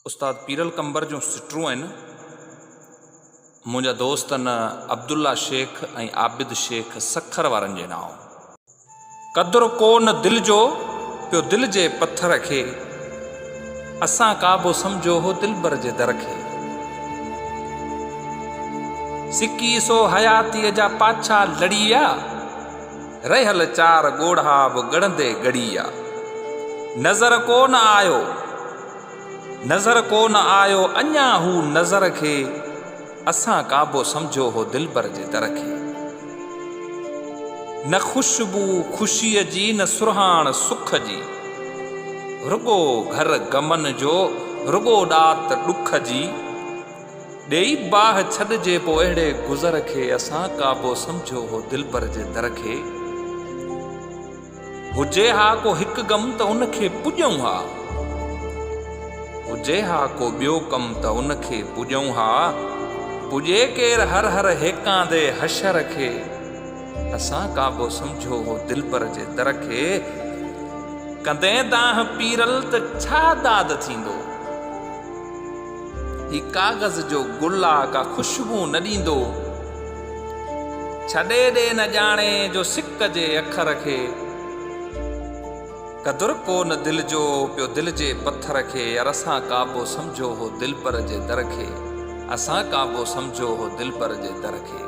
उस्ताद पीरल कंबर जो सिटरूं आहिनि मुंहिंजा दोस्त न अब्दुल्ला शेख ऐं आबिद शेख सखर वारनि जे नाव। क़दुरु कोन दिलि जो पियो दिलि जे पथर खे, असां काबो सम्झो हो दिलबर जे दर खे। सिकी सो हयातीअ जा पाछा लड़िया, रहियल चार ॻोढ़ा बि ॻणंदे गड़िया। नज़र कोन आयो अञा हू नज़र खे, असां काबो सम्झो हो दिलबर जे दर खे। न ख़ुशबू ख़ुशीअ जी न सुरहाण सुख जी, रुगो घर गमन जो रुगो ॾात ॾुख जी। ॾेई बाह छॾिजे पोइ अहिड़े गुज़र खे, असां काबो सम्झो हो दिलबर जे दर खे। हुजे हा को हिकु गम त उनखे पुॼऊं हा, हुजे हा को ॿियो कम त उनखे पुॼऊं हा। पुॼे केर हर हर हेकांदे हशर खे, असां काबो सम्झो हो दिलबर जे दर खे। कंदे दाह पीरल त छा दाद थींदो, ही काग़ज़ जो गुल आ का ख़ुशबू न ॾींदो। छॾे ॾे न ॼाणे जो सिक जे अखर खे, क़दुरु कोन दिलि जो पियो दिलि जे पथर खे। यार असां काबो सम्झो हो दिलबर जे दर खे, असां काबो सम्झो हो दिलबर जे दर खे।